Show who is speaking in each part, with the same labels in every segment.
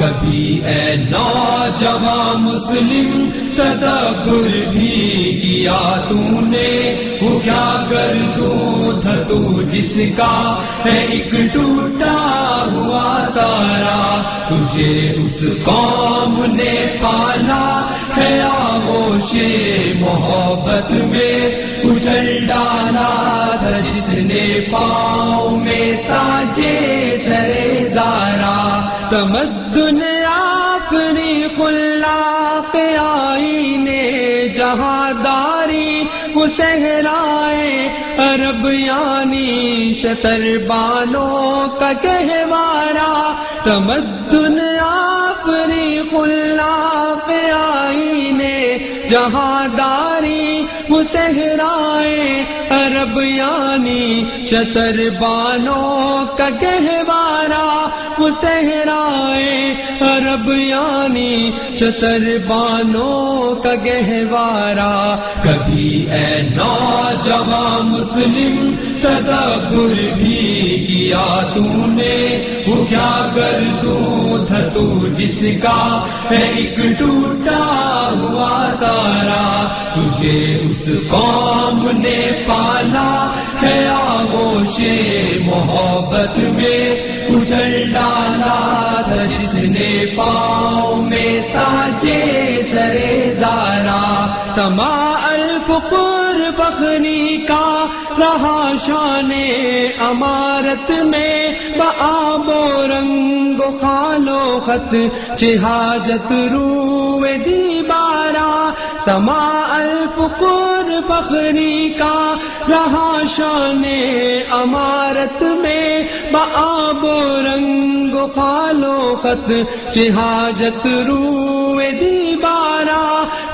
Speaker 1: کبھی اے نوجوان مسلم تدبر بھی کیا تو نے، وہ کیا گردوں تھا تو جس کا ہے ایک ٹوٹا ہوا تارا، تجھے اس قوم نے پالا ہے آغوش محبت میں کچل ڈالا تھا، جس نے پاؤں میں تاجے سرے دارا، تمدن اپنی خلاق آئینے جہاں داری وہ صحرائے عرب یعنی شتر بانوں کا گہوارہ، تمدن اپنی خلاق آئینے جہاں داری وہ صحرائے عرب یعنی شتر بانوں کا گہوارہ، وہ صحرائے عرب یعنی شتر بانوں کا گہوارہ، کبھی اے نوجوان مسلم تدبر بھی کیا تو نے، وہ کیا گردوں تھا تو جس کا ہے ایک ٹوٹا ہوا تارا، تجھے اس قوم نے پالا ہے آغوش محبت میں کچل ڈالا تھا، جس نے پاؤں میں تاجے سرے دارا، سماع الفقر بخری کا رہا شان امارت میں، بآب و رنگ و خال و خط چہاجت روئے زیبارا، سماع الفقر بخری کا رہا شان امارت میں، بآب و رنگ و خال و خط چہاجت روئے زیبارا،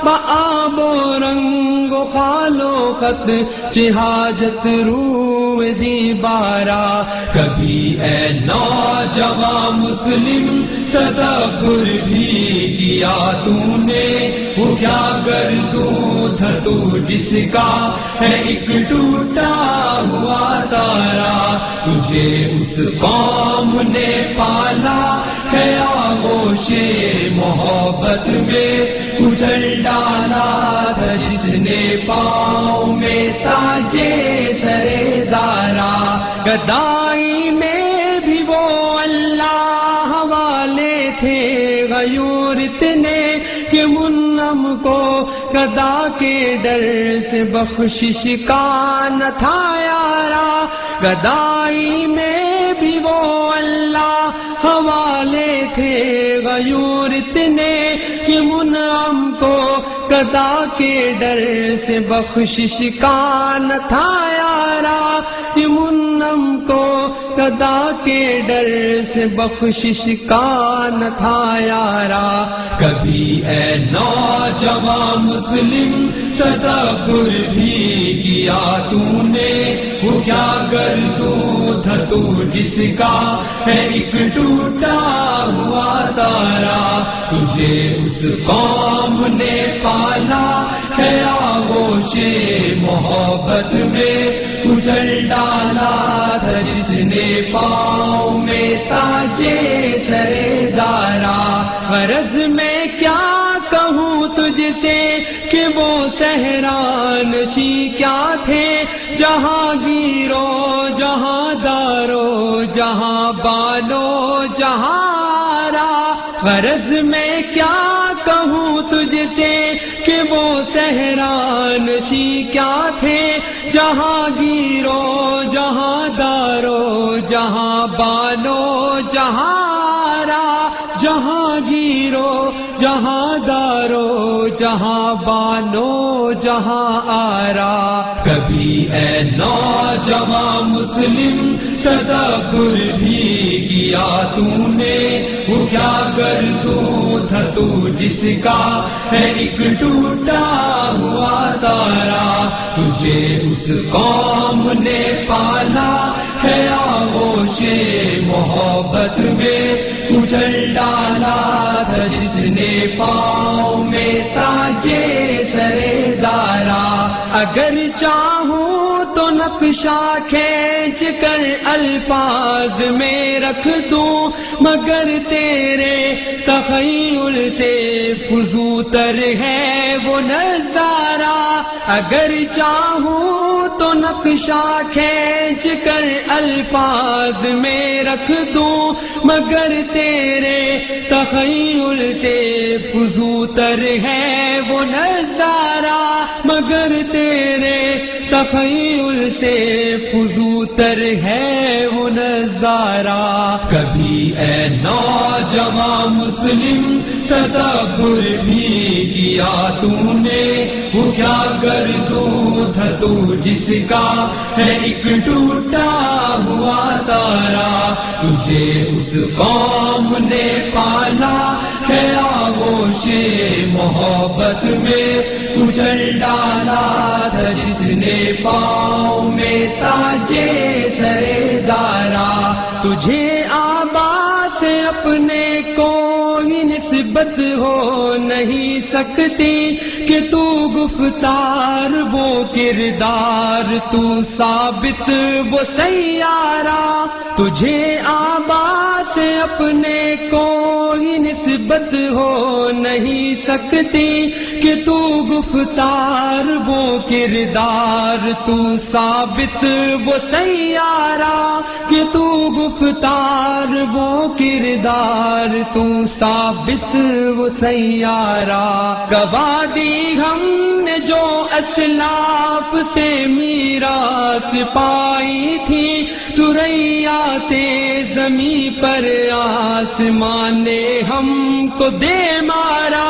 Speaker 1: بآب و رنگ و خال و خط چہاجت روئے زیبارا، کبھی اے نوجوان مسلم تدبر بھی کیا تو نے، وہ کیا گردوں تھا تو جس کا ہے ایک ٹوٹا ہوا تارا، تجھے اس قوم نے پالا ہے آغوش محبت میں کچل ڈالا تھا، جس نے پاؤں میں تاجے سرے دارا، گدائی میں بھی وہ اللہ والے تھے غیور اتنے کہ منعم کو گدا کے ڈر سے بخشش کا نہ تھا یارا، گدائی میں بھی وہ اللہ حوالے تھے غیور اتنے کہ منعم کو گدا کے ڈر سے بخشش کا نہ تھا یارا، کہ منعم کو گدا کے ڈر سے بخشش کا نہ تھا یارا، کبھی اے نوجوان مسلم تدبر بھی کیا تو نے، وہ کیا گردوں تھا تو جس کا ہے ایک ٹوٹا ہوا تارا، تجھے اس قوم نے پالا ہے آغوش محبت میں کچل ڈالا تھا، جس نے پاؤں میں تاجے سرے دارا، غرض میں کیا کہوں تجھ سے کہ وہ صحرانشی کیا تھے، جہاں گیرو جہاں دارو جہاں بانو جہارا، غرض میں کیا کہوں تجھ سے کہ وہ صحرانشی کیا تھے، جہاں گیرو جہاں دارو جہاں بانو جہارا، جہاں گیرو جہاں دارو جہاں بانو جہاں آرا، کبھی اے نوجوان مسلم تدبر بھی کیا تو نے، وہ کیا گردوں تھا تو جس کا ہے ایک ٹوٹا ہوا تارا، تجھے اس قوم نے پالا ہے آغوش محبت میں کچل ڈالا تھا، جس نے پاؤں میں تاجے سرے دارا، اگر چاہوں تو نقشہ کھینچ کر الفاظ میں رکھ دوں، مگر تیرے تخیل سے فزوتر ہے وہ نظارہ۔ اگر چاہوں تو نقشہ کھینچ کر الفاظ میں رکھ دوں، مگر تیرے تخیل سے فزوتر ہے وہ نظارہ، مگر تیرے تخیل سے فزوتر ہے وہ نظارہ۔ کبھی اے نوجوان مسلم تدبر بھی کیا تو نے، وہ کیا گردوں تھا تو جس کا ہے ایک ٹوٹا ہوا تارا، تجھے اس قوم نے پالا ہے آغوش محبت میں کچل ڈالا تھا، جس نے پاؤں میں تاجے سرے دارا۔ تجھے آبا سے اپنے کوئی نسبت ہو نہیں سکتی کہ تو گفتار وہ کردار، تو ثابت وہ سیارہ۔ تجھے آبا سے اپنے کوئی نسبت ہو نہیں سکتی کہ تو گفتار وہ کردار، تو ثابت وہ سیارہ، کہ تو گفتار وہ کردار، تو ثابت وہ سیارہ۔ گواہ دی ہم نے جو اسلاف سے میراث پائی تھی، ثریا سے زمیں پر آسمان نے ہم کو دے مارا۔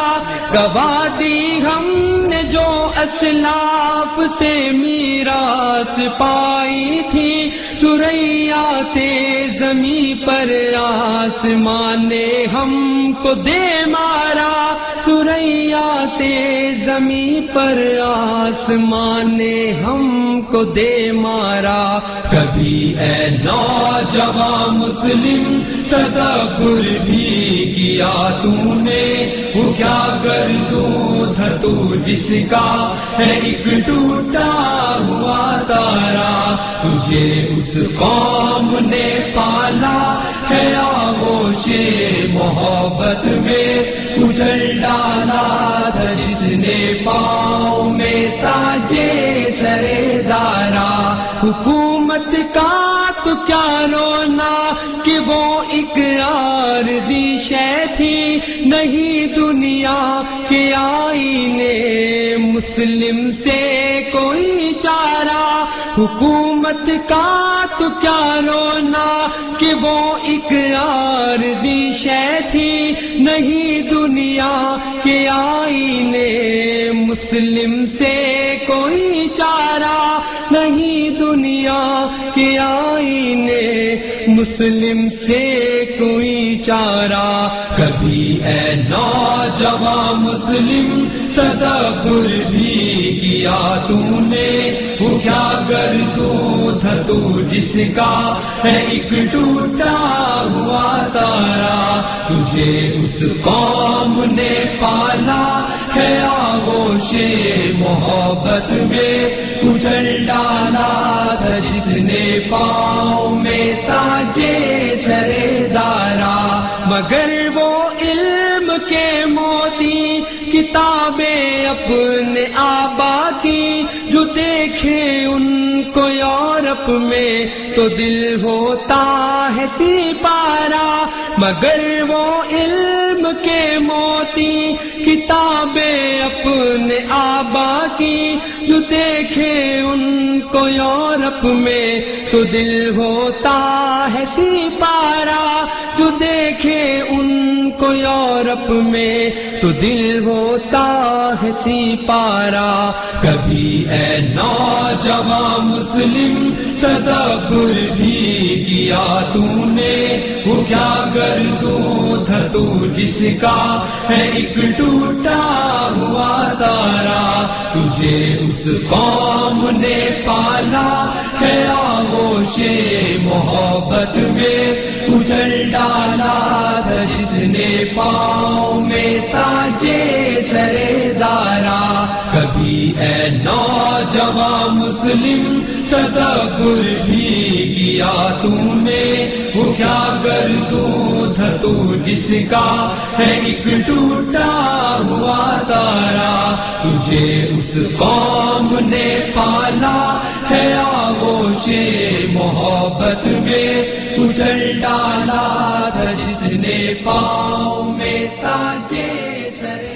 Speaker 1: گواہ دی ہم نے جو اسلاف سے میراث پائی تھی، ثریا سے زمیں پر آسمان نے ہم کو دے مارا، ثریا سے زمیں پر آسمان نے ہم کو دے مارا۔ کبھی اے نوجوان مسلم تدبر بھی کیا تو نے، وہ کیا گردوں تھا تو جس کا ہے ایک ٹوٹا ہوا تارا، تجھے اس قوم نے پالا ہے آغوش محبت میں کچل ڈالا تھا، جس نے پاؤں میں تاجے سرے دارا۔ حکومت کا تو کیا رونا کہ وہ ایک عارضی شے تھی، نہیں دنیا کے آئینے مسلم سے کوئی چارہ۔ حکومت کا تو کیا رونا کہ وہ ایک عارضی شے تھی، نہیں دنیا کے آئینے مسلم سے کوئی چارہ، نہیں دنیا کے آئینے مسلم سے کوئی چارہ۔ کبھی اے نوجوان مسلم تدبر بھی کیا تو نے، وہ کیا گردوں تھا تو جس کا ہے ایک ٹوٹا ہوا تارا، تجھے اس قوم نے پالا ہے آغوش محبت میں کچل ڈالا تھا، جس نے پاؤں میں تاجے سرے دارا۔ مگر وہ علم کے موتی کتابیں اپنے آبا کی، جو دیکھے ان کو یورپ میں تو دل ہوتا ہے سپارہ۔ مگر وہ علم کے موتی کتابیں اپنے آبا کی، جو دیکھے ان کو یورپ میں تو دل ہوتا ہے سپارہ، جو دیکھے ان کو یورپ میں تو دل ہوتا ہے سپارہ۔ کبھی اے نوجوان مسلم تدبر بھی کیا تو نے، وہ کیا گردوں تھا تو جس کا ہے ایک ٹوٹا ہوا تارا، تجھے اس قوم نے پالا ہے آغوش محبت میں کچل ڈالا تھا، جس نے پاؤں میں تاجے سرے دارا۔ کبھی اے نوجوان مسلم تدبر بھی کیا تم نے، وہ کیا گردوں تھا تو جس کا ہے ایک ٹوٹا ہوا تارا، تجھے اس قوم نے پالا ہے آغوش محبت میں، کچل ڈالا تھا جس نے پاؤں میں تاج سر